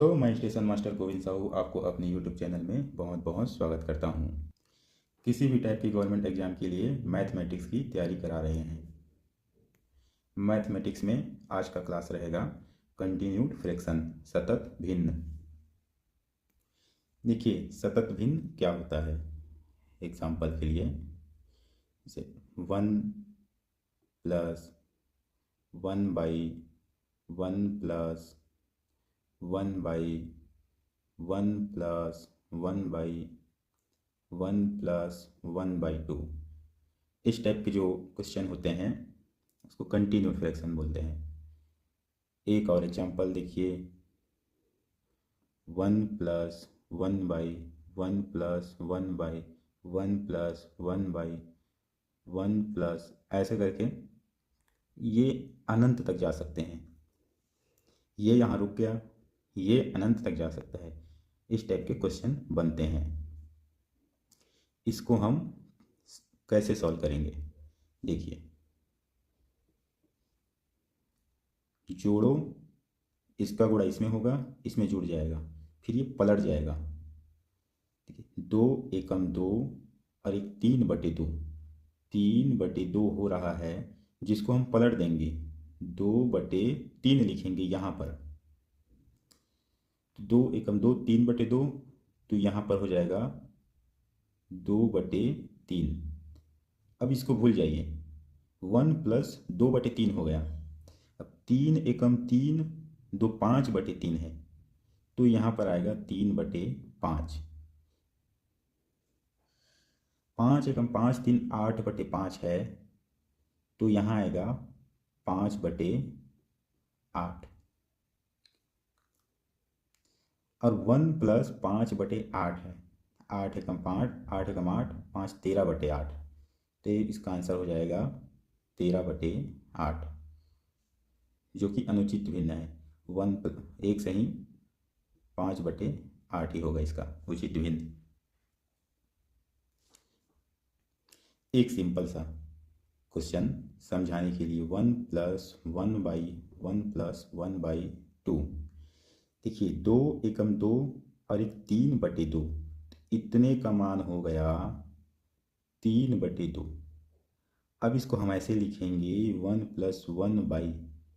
तो मैं station master Govind Sahu आपको अपने यूट्यूब चैनल में बहुत बहुत स्वागत करता हूँ। किसी भी टाइप की गवर्नमेंट एग्जाम के लिए मैथमेटिक्स की तैयारी करा रहे हैं। मैथमेटिक्स में आज का क्लास रहेगा कंटिन्यूड फ्रैक्शन, सतत भिन्न। देखिए सतत भिन्न क्या होता है। एग्जाम्पल के लिए जैसे 1+1/1+1/1+1/2 इस टाइप के जो क्वेश्चन होते हैं उसको कंटिन्यू फ्रैक्शन बोलते हैं। एक और एग्जांपल देखिए 1+1/1+1/1+1/1 ऐसे करके ये अनंत तक जा सकते हैं। ये यहाँ रुक गया, ये अनंत तक जा सकता है। इस टाइप के क्वेश्चन बनते हैं। इसको हम कैसे सॉल्व करेंगे देखिए, जोड़ो, इसका गुणा इसमें होगा, इसमें जुड़ जाएगा, फिर ये पलट जाएगा। ठीक है, 2 × 2 और एक 3/2, 3/2 हो रहा है जिसको हम पलट देंगे, 2/3 लिखेंगे यहाँ पर। 2 × 2 3/2, तो यहाँ पर हो जाएगा 2/3। अब इसको भूल जाइए, 1+2/3 हो गया। अब 3 × 3 2 5/3 है, तो यहाँ पर आएगा 3/5। 5 × 5 3 8/5 है, तो यहाँ आएगा 5/8। और 1+5/8 है, 8 × 5 8 × 8 5 13/8, तो इसका आंसर हो जाएगा 13/8, जो कि अनुचित भिन्न है। 1 सही 5/8 ही होगा इसका उचित भिन्न। एक सिंपल सा क्वेश्चन समझाने के लिए 1+1/1+1/2। देखिए 2 × 2 और एक 3/2, इतने का मान हो गया 3/2। अब इसको हम ऐसे लिखेंगे 1+1/,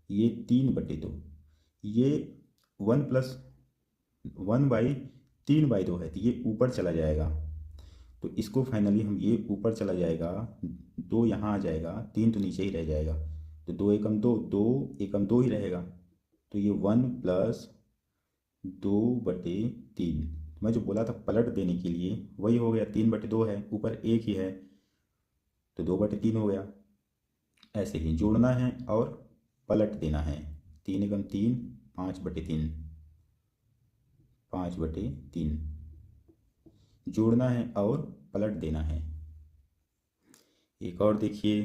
ये 3/2, ये 1+1/3/2 है, तो ये ऊपर चला जाएगा। तो इसको फाइनली हम, ये ऊपर चला जाएगा, 2 यहाँ आ जाएगा, 3 तो नीचे ही रह जाएगा, तो 2 × 2 2 × 2 ही रहेगा, तो ये 1+2/3। मैं जो बोला था पलट देने के लिए वही हो गया, 3/2 है, ऊपर एक ही है, तो 2/3 हो गया। ऐसे ही जोड़ना है और पलट देना है, 3 × 3 5/3, 5/3 जोड़ना है और पलट देना है। एक और देखिए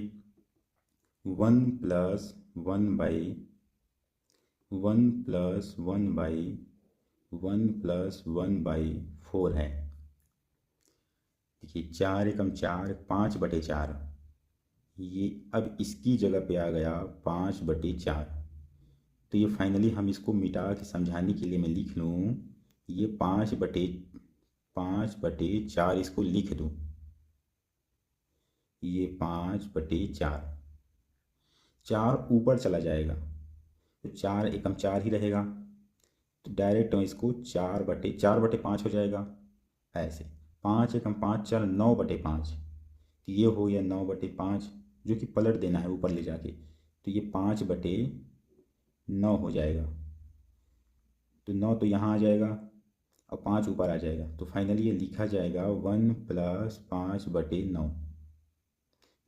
1+1/1+1/4 है। देखिए 4 × 4 5/4, ये अब इसकी जगह पे आ गया 5/4। तो ये फाइनली हम इसको मिटा के समझाने के लिए मैं लिख लूँ, ये 5/4 इसको लिख दूँ, ये 5/4। 4 ऊपर चला जाएगा, तो 4 एकम 4 ही रहेगा, तो डायरेक्ट हम इसको 4/5 हो जाएगा। ऐसे 5 × 5 4 9/5, तो ये हो गया 9/5, जो कि पलट देना है ऊपर ले जाके, तो ये 5/9 हो जाएगा। तो 9 तो यहाँ आ जाएगा और 5 ऊपर आ जाएगा, तो फाइनली ये लिखा जाएगा 1+5/9।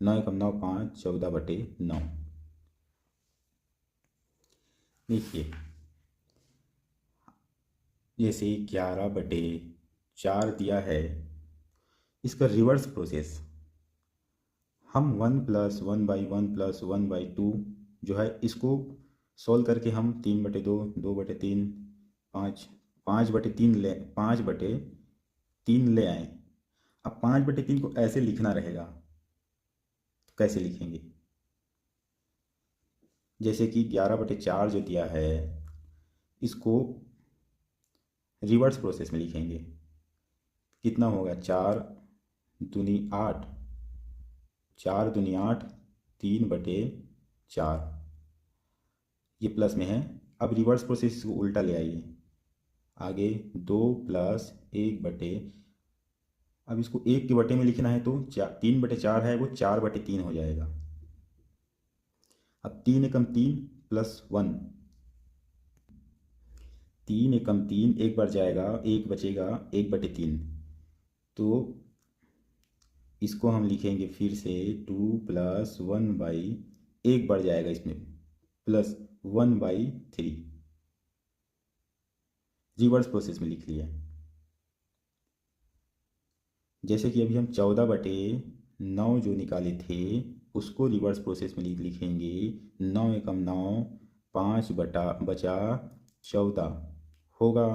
9 × 9 5 14/9। देखिए जैसे 11/4 दिया है, इसका रिवर्स प्रोसेस हम 1+1/1+1/2 जो है इसको सॉल्व करके हम 3/2 2/3 5 5/3 ले आए। अब 5/3 को ऐसे लिखना रहेगा, तो कैसे लिखेंगे? जैसे कि 11/4 जो दिया है, इसको रिवर्स प्रोसेस में लिखेंगे। कितना होगा, 4 दूनी 8, 4 दूनी 8, 3/4, ये प्लस में है। अब रिवर्स प्रोसेस को उल्टा ले आइए, आगे 2 + 1/, अब इसको 1 के बटे में लिखना है तो 3/4 है वो 4/3 हो जाएगा। अब 3 एकम 3 + 1, 3 एकम 3, एक बार जाएगा, एक बचेगा 1/3, तो इसको हम लिखेंगे फिर से 2 + 1/, एक बार जाएगा इसमें +1/3, रिवर्स प्रोसेस में लिख लिया। जैसे कि अभी हम 14/9 जो निकाले थे उसको रिवर्स प्रोसेस में लिखेंगे। 9 एकम 9, 5 बचा 14 होगा।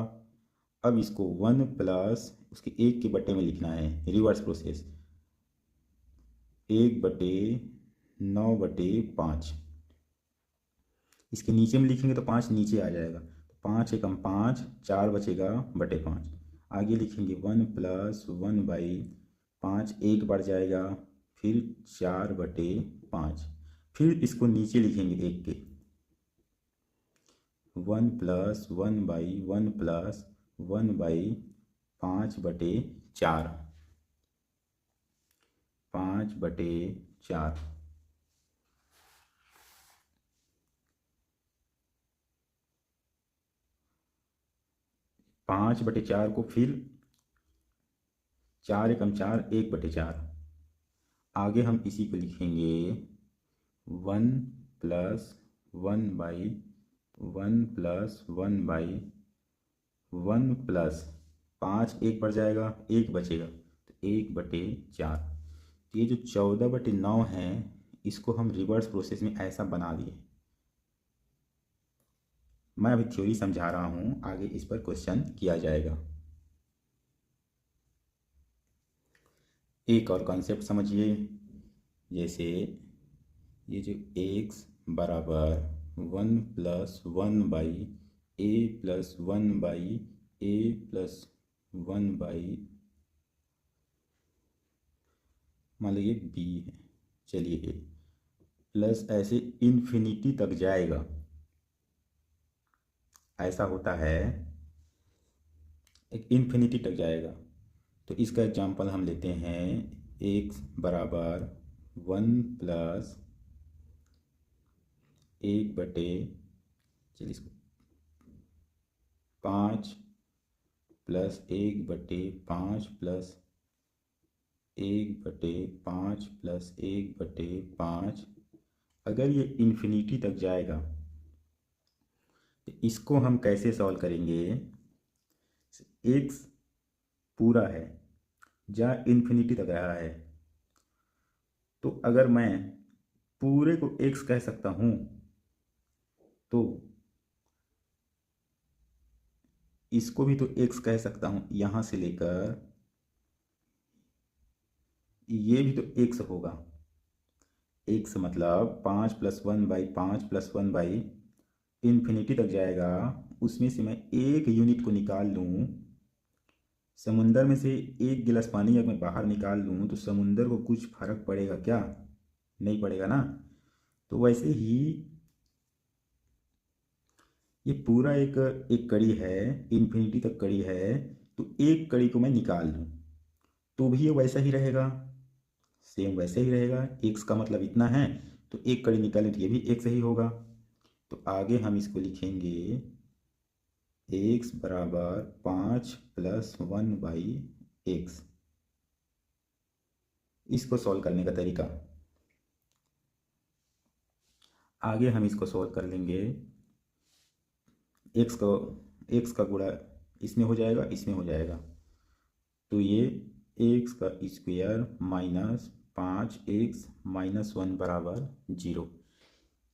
अब इसको 1 प्लस उसके 1 के बटे में लिखना है, रिवर्स प्रोसेस, 1/9/5। इसके नीचे में लिखेंगे तो 5 नीचे आ जाएगा, 5 एकम 5, 4 बचेगा बटे 5। आगे लिखेंगे 1 + 1/5, एक बार जाएगा, फिर 4/5, फिर इसको नीचे लिखेंगे 1 के, 1 + 1/1 + 1/5/4, 5/4। 5/4 को फिर 4 एकम 4, 1/4। आगे हम इसी को लिखेंगे 1 + 1/1 + 1/1 + 5, एक बार जाएगा, एक बचेगा तो 1/4। तो ये जो 14/9 है इसको हम रिवर्स प्रोसेस में ऐसा बना दिए। मैं अभी थ्योरी समझा रहा हूँ, आगे इस पर क्वेश्चन किया जाएगा। एक और कॉन्सेप्ट समझिए, जैसे ये जो x बराबर 1 + 1/a + 1/a + 1/, मान लो ये b है, चलिए a प्लस ऐसे इन्फिनिटी तक जाएगा, ऐसा होता है, एक इन्फिनिटी तक जाएगा। तो इसका एग्जांपल हम लेते हैं, x बराबर 1 + 1/, चलिए इसको 5 + 1/5 + 1/5 + 1/5, अगर ये इन्फिनिटी तक जाएगा तो इसको हम कैसे सॉल्व करेंगे। x पूरा है, जहाँ इन्फिनिटी तक रहा है, तो अगर मैं पूरे को x कह सकता हूँ तो इसको भी तो x कह सकता हूँ, यहाँ से लेकर ये भी तो x होगा। x मतलब 5 + 1/5 + 1/, इन्फिनिटी तक जाएगा, उसमें से मैं एक यूनिट को निकाल लूँ, समुंदर में से एक गिलास पानी अगर मैं बाहर निकाल लूँ तो समुंदर को कुछ फर्क पड़ेगा क्या, नहीं पड़ेगा ना। तो वैसे ही ये पूरा एक एक कड़ी है, इन्फिनिटी तक कड़ी है, तो एक कड़ी को मैं निकाल लूँ तो भी ये वैसा ही रहेगा, सेम वैसे ही रहेगा। x का मतलब इतना है तो एक कड़ी निकालें तो ये भी x ही होगा। तो आगे हम इसको लिखेंगे x बराबर 5 + 1/x। इसको सॉल्व करने का तरीका, आगे हम इसको सॉल्व कर लेंगे। x का गुणा इसमें हो जाएगा, इसमें हो जाएगा, तो ये x का स्क्वायर माइनस 5x - 1 बराबर 0।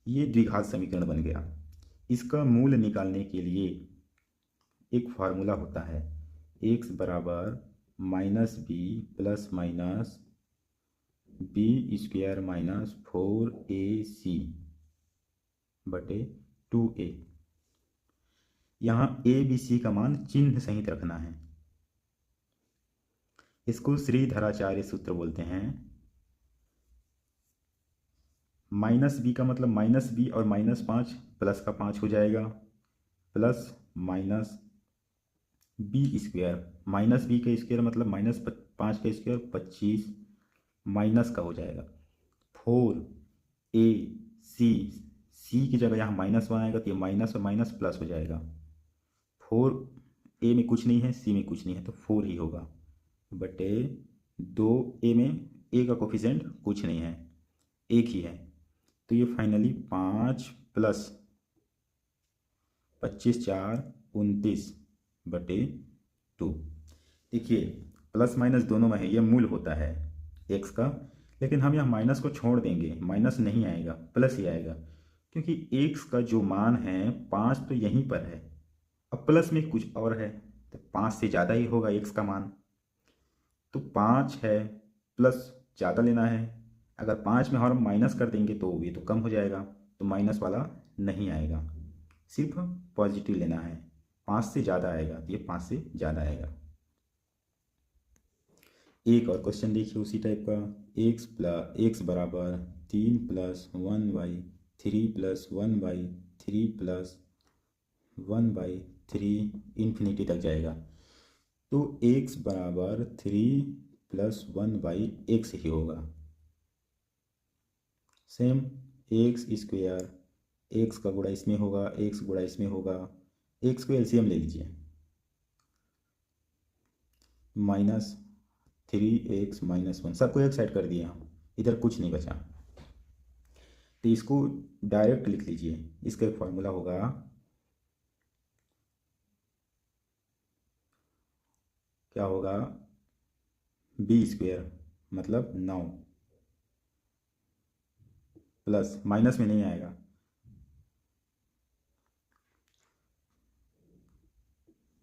ये द्विघात समीकरण बन गया। इसका मूल निकालने के लिए एक फार्मूला होता है, x बराबर -b + -b² - 4ac/2a। यहाँ ए बी सी का मान चिन्ह सहित रखना है। इसको श्रीधराचार्य सूत्र बोलते हैं। माइनस बी का मतलब माइनस बी और -5 प्लस का 5 हो जाएगा, plus minus B square, minus B का स्क्वायर मतलब -5 का स्क्वायर 25 माइनस का हो जाएगा 4 ए सी, सी की जगह यहाँ -1 आएगा तो ये माइनस और माइनस प्लस हो जाएगा। 4 ए में कुछ नहीं है, सी में कुछ नहीं है तो 4 ही होगा, बटे 2 ए में ए का कोफिशिएंट कुछ नहीं है, एक ही है, तो ये फाइनली 5 प्लस 25 4 29 बटे 2। देखिए प्लस माइनस दोनों में है, ये मूल होता है एक्स का, लेकिन हम यहाँ माइनस को छोड़ देंगे, माइनस नहीं आएगा प्लस ही आएगा, क्योंकि एक्स का जो मान है 5 तो यहीं पर है, अब प्लस में कुछ और है तो 5 से ज़्यादा ही होगा एक्स का मान, तो 5 है प्लस ज़्यादा लेना है, अगर 5 में हम माइनस कर देंगे तो ये तो कम हो जाएगा, तो माइनस वाला नहीं आएगा, सिर्फ पॉजिटिव लेना है, 5 से ज़्यादा आएगा तो ये 5 से ज़्यादा आएगा। एक और क्वेश्चन देखिए उसी टाइप का, एक्स बराबर 3 + 1/3 + 1/3 + 1/3 इन्फिनिटी तक जाएगा, तो x बराबर 3 + 1/x ही होगा। सेम एक्स स्क्वायर, एक्स का गुणा इसमें होगा, एक्स गुणा इसमें होगा, एक्स को एलसीएम ले लीजिए, -3x - 1, सबको एक साइड कर दिया, इधर कुछ नहीं बचा, तो इसको डायरेक्ट लिख लीजिए, इसका एक फॉर्मूला होगा, क्या होगा, b² मतलब 9 प्लस माइनस में नहीं आएगा,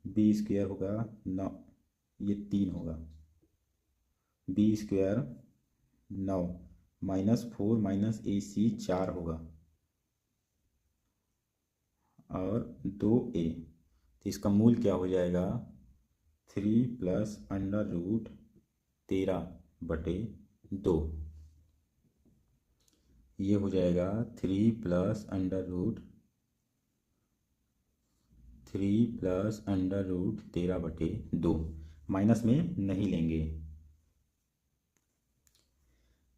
b² होगा 9, ये 3 होगा, b² 9 -4 - AC 4 होगा और 2a, तो इसका मूल क्या हो जाएगा 3 + √13/2, ये हो जाएगा 3 + √13/2, माइनस में नहीं लेंगे,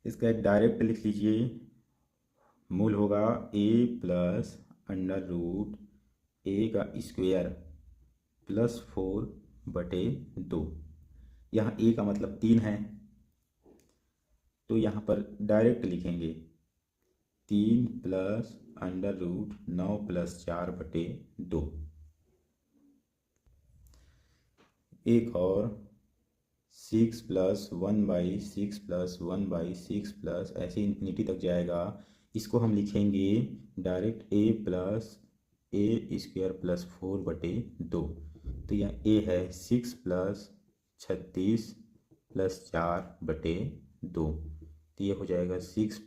इसका एक डायरेक्ट लिख लीजिए, मूल होगा a + √a² + 4/2, यहाँ a का मतलब 3 है, तो यहाँ पर डायरेक्ट लिखेंगे 3 + √9 + 4/2। एक और 6 + 1/6 + 1/6 प्लस ऐसे इन्फिनिटी तक जाएगा, इसको हम लिखेंगे डायरेक्ट a + a² + 4/2, तो यह a है 6 + 36 + 4/2, तो ये हो जाएगा 6 +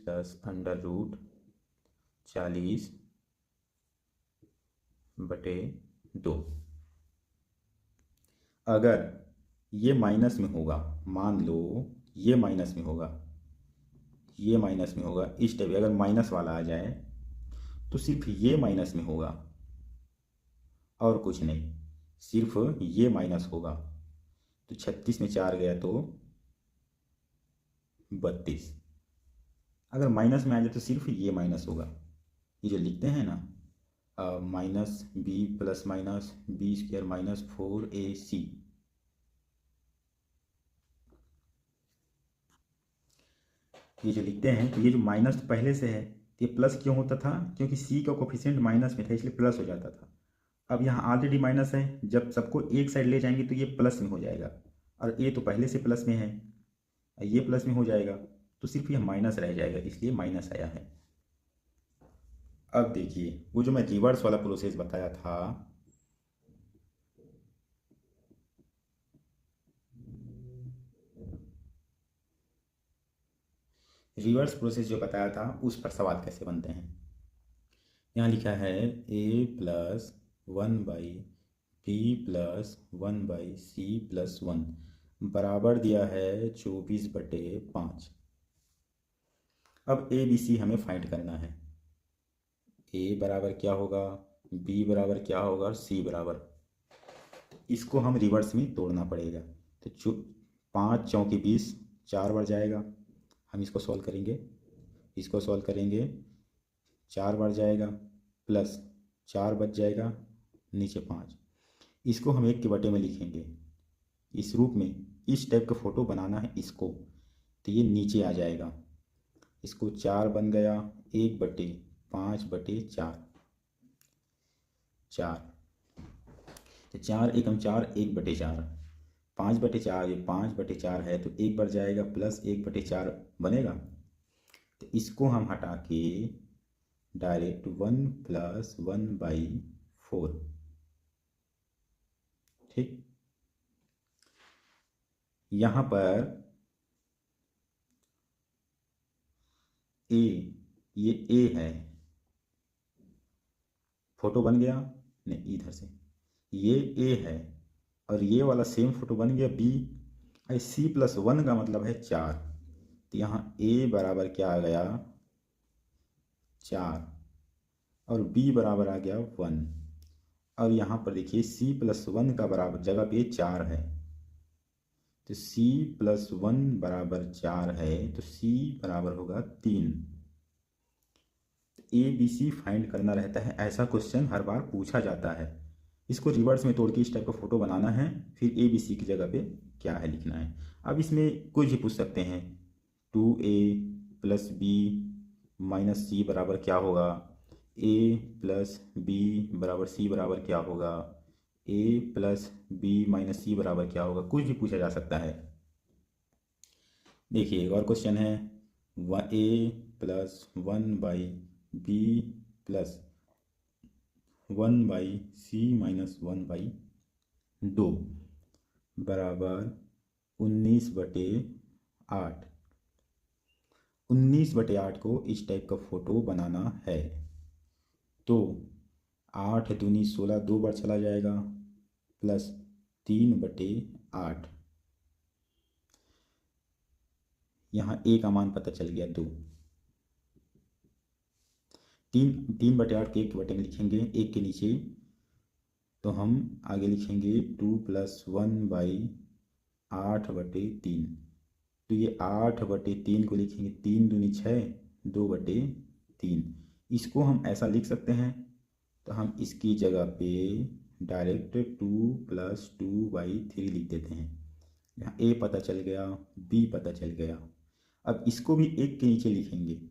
√40/2। अगर ये माइनस में होगा, मान लो ये माइनस में होगा, ये माइनस में होगा, इस टाइप अगर माइनस वाला आ जाए तो सिर्फ ये माइनस में होगा और कुछ नहीं, सिर्फ ये माइनस होगा, तो 36 में 4 गया तो 32, अगर माइनस में आ जाए तो सिर्फ ये माइनस होगा, ये जो लिखते हैं ना -b + -b² - 4ac, ये जो लिखते हैं तो ये जो माइनस तो पहले से है, तो ये प्लस क्यों होता था, क्योंकि सी का कोफिशिएंट माइनस में था इसलिए प्लस हो जाता था, अब यहाँ ऑलरेडी माइनस है, जब सबको एक साइड ले जाएंगे तो ये प्लस में हो जाएगा, और ये तो पहले से प्लस में है, ये प्लस में हो जाएगा, तो सिर्फ ये माइनस रह जाएगा, इसलिए माइनस आया है। अब देखिए वो जो मैं रिवर्स वाला प्रोसेस बताया था, रिवर्स प्रोसेस जो बताया था उस पर सवाल कैसे बनते हैं। यहाँ लिखा है a + 1/b plus 1/c plus 1 बराबर दिया है 24/5। अब ए बी सी हमें फाइंड करना है। ए बराबर क्या होगा, बी बराबर क्या होगा और सी बराबर, इसको हम रिवर्स में तोड़ना पड़ेगा। तो 5 चौके 20, 4 बार जाएगा, हम इसको सॉल्व करेंगे। इसको सॉल्व करेंगे 4 बार जाएगा, प्लस 4 बच जाएगा, नीचे 5। इसको हम 1 के बटे में लिखेंगे इस रूप में। इस टाइप का फ़ोटो बनाना है इसको, तो ये नीचे आ जाएगा। इसको 4 बन गया, 1/5/4, 4। तो 4 एकम 4, 1/4, 5/4, ये 5/4 है तो 1 बार जाएगा, प्लस 1/4 बनेगा। तो इसको हम हटा के डायरेक्ट 1 + 1/4, ठीक। यहाँ पर ए, ये ए है, फोटो बन गया, नहीं इधर से ये ए है, और ये वाला सेम फोटो बन गया बी। सी प्लस 1 का मतलब है 4, तो यहाँ ए बराबर क्या आ गया 4, और बी बराबर आ गया 1। और यहाँ पर देखिए सी प्लस 1 का बराबर जगह पे 4 है, तो सी प्लस 1 बराबर 4 है, तो सी बराबर होगा 3। ए बी सी फाइंड करना रहता है, ऐसा क्वेश्चन हर बार पूछा जाता है। इसको रिवर्स में तोड़ के इस टाइप का फोटो बनाना है, फिर ए बी सी की जगह पे क्या है लिखना है। अब इसमें कुछ भी पूछ सकते हैं, 2a + b - c बराबर क्या होगा, a + b बराबर c बराबर क्या होगा, a + b - c बराबर क्या होगा, कुछ भी पूछा जा सकता है। देखिए एक और क्वेश्चन है, a + 1/b + 1/c - 1/2 बराबर 19/8। 19/8 को इस टाइप का फोटो बनाना है। तो 8 दूनी 16, 2 बार चला जाएगा, प्लस 3/8। यहाँ ए का मान पता चल गया 2। 3/8 को 1 के बटे में लिखेंगे, 1 के नीचे, तो हम आगे लिखेंगे 2 + 1/8/3। तो ये 8/3 को लिखेंगे, 3 दूनी 6, 2/3। इसको हम ऐसा लिख सकते हैं, तो हम इसकी जगह पे डायरेक्ट 2 + 2/3 लिख देते हैं। यहाँ ए पता चल गया, बी पता चल गया। अब इसको भी 1 के नीचे लिखेंगे,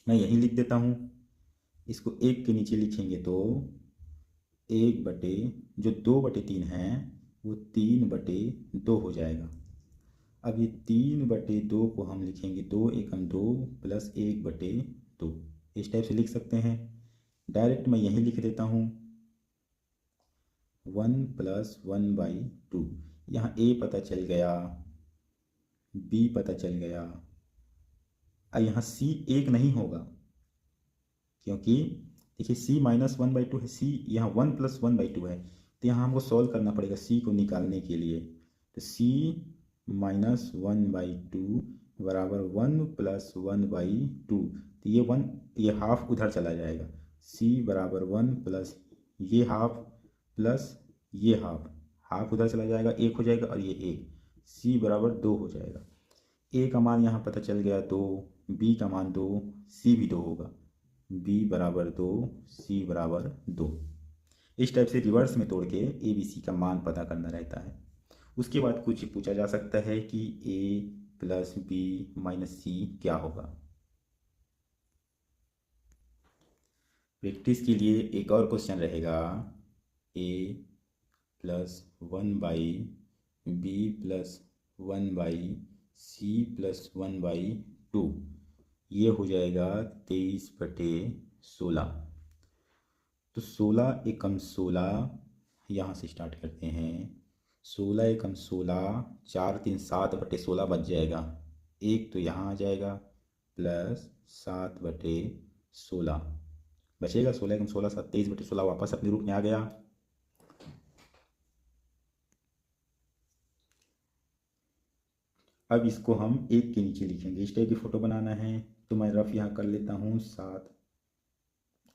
मैं यही लिख देता हूँ। इसको 1 के नीचे लिखेंगे तो 2/3 है वो 3/2 हो जाएगा। अब ये 3/2 को हम लिखेंगे 2 एकम 2 + 1/2, इस टाइप से लिख सकते हैं। डायरेक्ट मैं यही लिख देता हूँ 1 + 1/2। यहाँ ए पता चल गया, बी पता चल गया। अब यहाँ सी 1 नहीं होगा, क्योंकि देखिए c - 1/2 है, c यहाँ 1 + 1/2 है, तो यहाँ हमको सॉल्व करना पड़ेगा c को निकालने के लिए। तो c - 1/2 बराबर 1 + 1/2, तो ये हाफ उधर चला जाएगा। c बराबर 1 प्लस ये हाफ प्लस ये हाफ उधर चला जाएगा, 1 हो जाएगा, और ये 1, c बराबर 2 हो जाएगा। a का मान यहाँ पता चल गया 2, b का मान 2, c भी 2 होगा, b बराबर 2, c बराबर 2। इस टाइप से रिवर्स में तोड़ के ए बी सी का मान पता करना रहता है। उसके बाद कुछ पूछा जा सकता है कि a + b - c क्या होगा। प्रैक्टिस के लिए एक और क्वेश्चन रहेगा, a + 1/b + 1/c + 1/2, ये हो जाएगा 23/16। तो 16 एकम 16, यहाँ से स्टार्ट करते हैं। 16 एकम 16, 4 3 7/16 बच जाएगा, 1 तो यहाँ आ जाएगा, प्लस 7/16, बचेगा 16 एकम 16 7 23/16 वापस अपने रूप में आ गया। अब इसको हम 1 के नीचे लिखेंगे। इस टाइप की फ़ोटो बनाना है तो मैं रफ यहाँ कर लेता हूँ 7,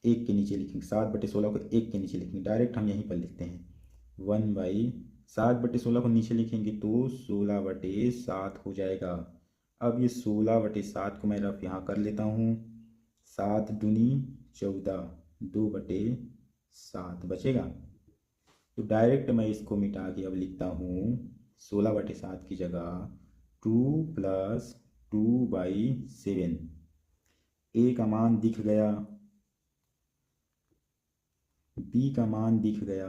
1 के नीचे लिखेंगे 7/16 को 1 के नीचे लिखेंगे। डायरेक्ट हम यहीं पर लिखते हैं 1/7/16 को नीचे लिखेंगे तो 16/7 हो जाएगा। अब ये 16/7 को मैं रफ यहाँ कर लेता हूँ। 7 दूनी 14, 2/7 बचेगा। तो डायरेक्ट मैं इसको मिटा के अब लिखता हूँ 16/7 की जगह 2 + 2/7। ए का मान दिख गया, बी का मान दिख गया।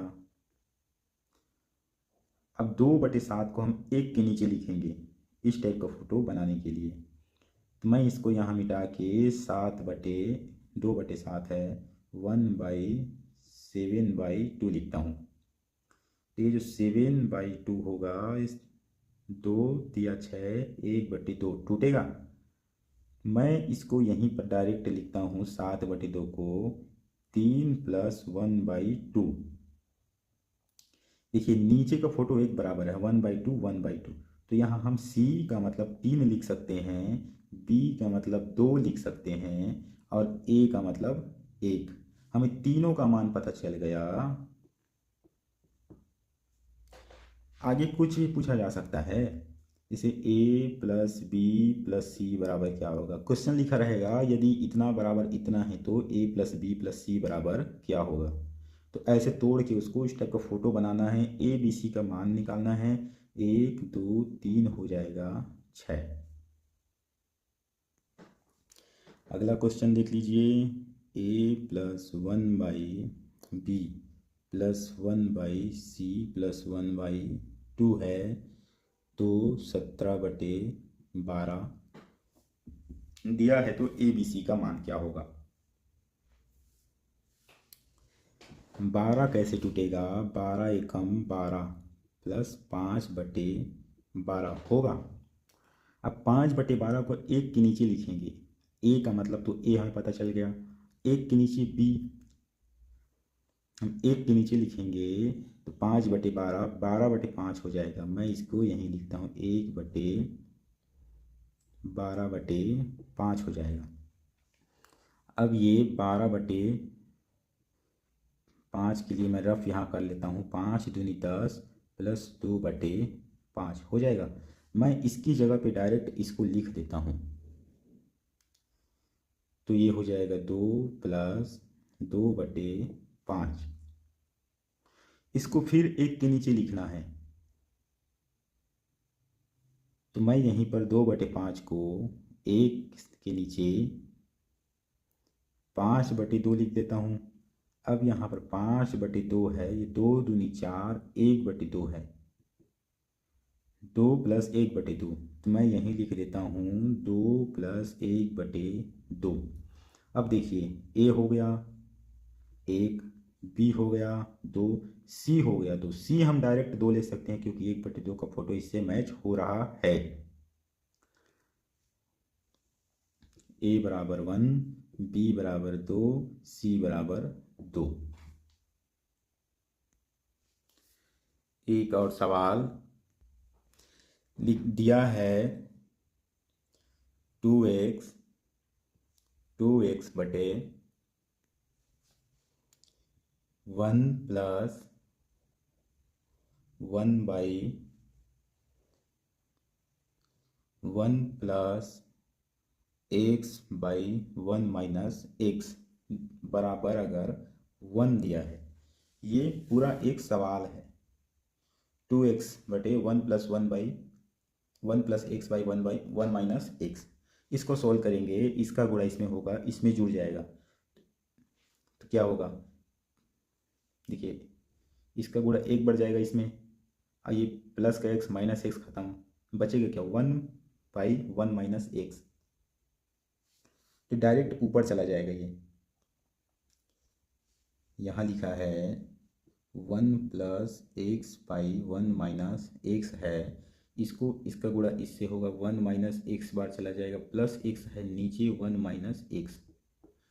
अब 2/7 को हम 1 के नीचे लिखेंगे इस टाइप का फोटो बनाने के लिए। तो मैं इसको यहाँ मिटा के 7/2/7 है 1/7/2 लिखता हूँ। तो ये जो 7/2 होगा, इस 2 दिया 6, 1/2 टूटेगा। मैं इसको यहीं पर डायरेक्ट लिखता हूँ 7/2 को 3 + 1/2। देखिए नीचे का फोटो एक बराबर है 1/2 1/2। तो यहाँ हम C का मतलब 3 लिख सकते हैं, B का मतलब 2 लिख सकते हैं और A का मतलब 1। हमें तीनों का मान पता चल गया। आगे कुछ भी पूछा जा सकता है, जैसे A + B + C बराबर क्या होगा। क्वेश्चन लिखा रहेगा यदि इतना बराबर इतना है तो A + B + C बराबर क्या होगा। तो ऐसे तोड़ के उसको इस टाइप का फोटो बनाना है। A B C का मान निकालना है। 1 2 3 हो जाएगा 6। अगला क्वेश्चन देख लीजिए। A + 1/B + 1/C + 1/2 है तो 17/12 दिया है। तो ए बी सी का मान क्या होगा। 12 कैसे टूटेगा, 12 एकम 12 + 5/12 होगा। अब 5/12 को 1 के नीचे लिखेंगे। ए का मतलब तो ए हमें पता चल गया। 1 के नीचे बी हम 1 के नीचे लिखेंगे तो 5/12 12/5 हो जाएगा। मैं इसको यहीं लिखता हूँ 1/12/5 हो जाएगा। अब ये 12/5 के लिए मैं रफ यहाँ कर लेता हूँ 5 दूनी 10 + 2/5 हो जाएगा। मैं इसकी जगह पे डायरेक्ट इसको लिख देता हूँ तो ये हो जाएगा 2 + 2/5। इसको फिर 1 के नीचे लिखना है तो मैं यहीं पर 2/5 को 1 के नीचे 5/2 लिख देता हूँ। अब यहाँ पर 5/2 है, ये 2 दूनी 4 1/2 है, 2 + 1/2 तो मैं यहीं लिख देता हूँ 2 + 1/2। अब देखिए ए हो गया 1, बी हो गया 2, सी हो गया 2। सी हम डायरेक्ट 2 ले सकते हैं क्योंकि 1/2 का फोटो इससे मैच हो रहा है। ए = 1, बी = 2, सी = 2। एक और सवाल लिख दिया है 2x 1 + 1/1 + x/1 - x बराबर अगर 1 दिया है। ये पूरा एक सवाल है। 2x/1 + 1 + x/1 - x। इसको सोल्व करेंगे, इसका गुणा इसमें होगा, इसमें जुड़ जाएगा तो क्या होगा। देखिए इसका गुणा 1 बढ़ जाएगा इसमें, ये प्लस का x माइनस x खत्म, बचेगा क्या 1/1 - x। तो डायरेक्ट ऊपर चला जाएगा। ये यहाँ लिखा है 1 + x/1 - x है, इसको इसका गुणा इससे होगा 1 - x बार चला जाएगा, प्लस x है नीचे 1 - x।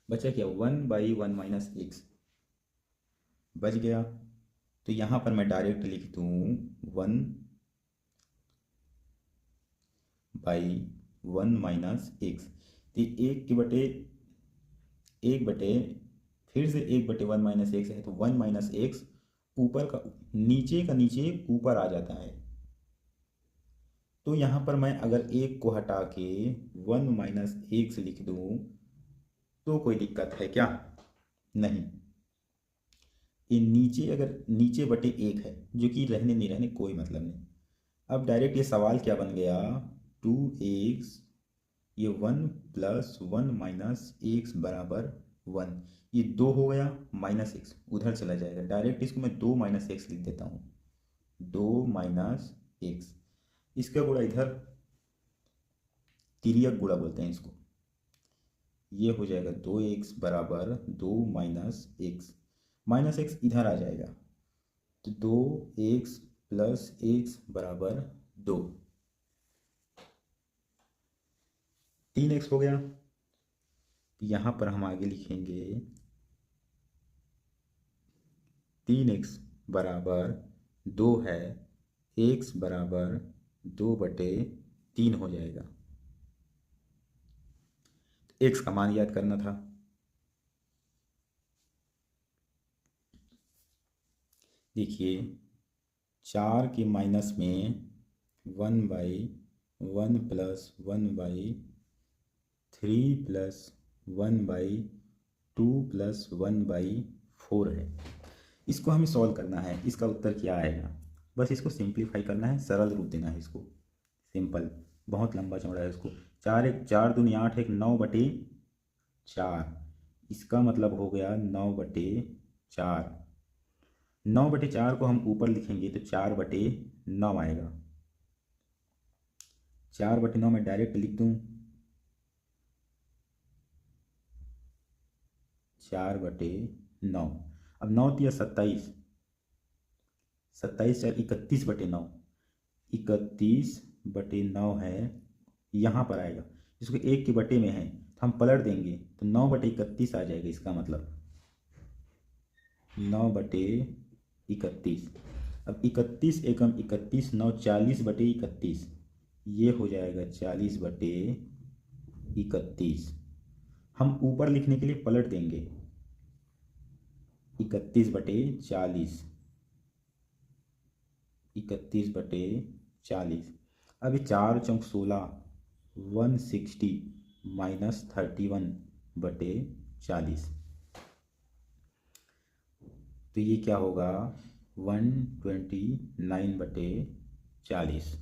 बचा क्या, 1/1 - x बच गया। तो यहाँ पर मैं डायरेक्ट लिख दूँ 1/1 - x। तो एक के बटे एक बटे फिर से 1/1 - x है, तो 1 - x ऊपर का नीचे ऊपर आ जाता है। तो यहाँ पर मैं अगर एक को हटा के 1 - x लिख दूँ तो कोई दिक्कत है क्या? नहीं। ये नीचे अगर नीचे बटे एक है, जो कि रहने नहीं रहने कोई मतलब नहीं। अब डायरेक्ट ये सवाल क्या बन गया, 2x, ये 1 + 1 - x बराबर 1। ये 2 हो गया, -x उधर चला जाएगा। डायरेक्ट इसको मैं 2 - x लिख देता हूँ, 2 - x। इसका गुणा इधर, तिर्यक गुणा बोलते हैं इसको। ये हो जाएगा 2x बराबर 2 - x। -x इधर आ जाएगा, तो 2x + x बराबर 2। 3x हो गया। यहाँ पर हम आगे लिखेंगे 3x बराबर 2 है, x बराबर 2/3 हो जाएगा। x का मान याद करना था। देखिए 4 के माइनस में 1/1 + 1/3 + 1/2 + 1/4 है। इसको हमें सॉल्व करना है। इसका उत्तर क्या आएगा? बस इसको सिंप्लीफाई करना है, सरल रूप देना है इसको। सिंपल, बहुत लंबा चौड़ा है इसको। 4 दूनी 8, 9/4। इसका मतलब हो गया 9/4। 9/4 को हम ऊपर लिखेंगे तो 4/9 आएगा। 4/9 में डायरेक्ट लिख दूँ 4/9। अब 9 × 27, 27 4 31/9। 31/9 है, यहाँ पर आएगा। इसको एक के बटे में है तो हम पलट देंगे तो 9/31 आ जाएगा। इसका मतलब 9/31। अब 31 एकम 31, 9 40/31। ये हो जाएगा 40/31। हम ऊपर लिखने के लिए पलट देंगे 31/40। 31/40। अभी 4 चौक 16, 160 - 31/40। तो ये क्या होगा, 129/40।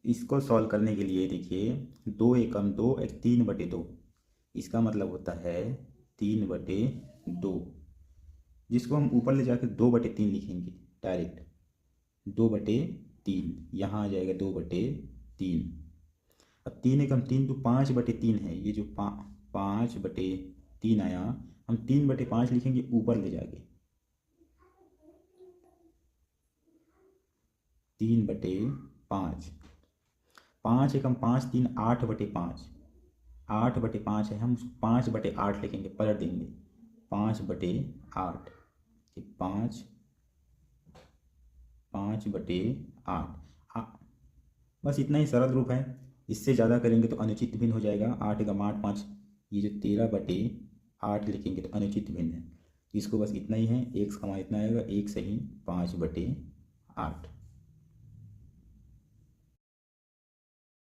इसको सॉल्व करने के लिए देखिए 2 एकम 2, 3/2। इसका मतलब होता है 3/2, जिसको हम ऊपर ले जाकर 2/3 लिखेंगे डायरेक्ट। 2/3 यहाँ आ जाएगा 2/3। अब 3 एकम 3 तो 5/3 है। ये जो 5/3 आया, हम 3/5 लिखेंगे ऊपर ले जाके। 3/5। 5 एकम 5 3 8/5। 8/5 है, हम उसको 5/8 लिखेंगे, पलट देंगे 5/8। 5/8। बस इतना ही सरल रूप है। इससे ज़्यादा करेंगे तो अनुचित भिन्न हो जाएगा। 8 एकम 8 5, ये जो 13/8 लिखेंगे तो अनुचित भिन्न है। इसको बस इतना ही है। x का मान इतना आएगा, 1 सही 5/8।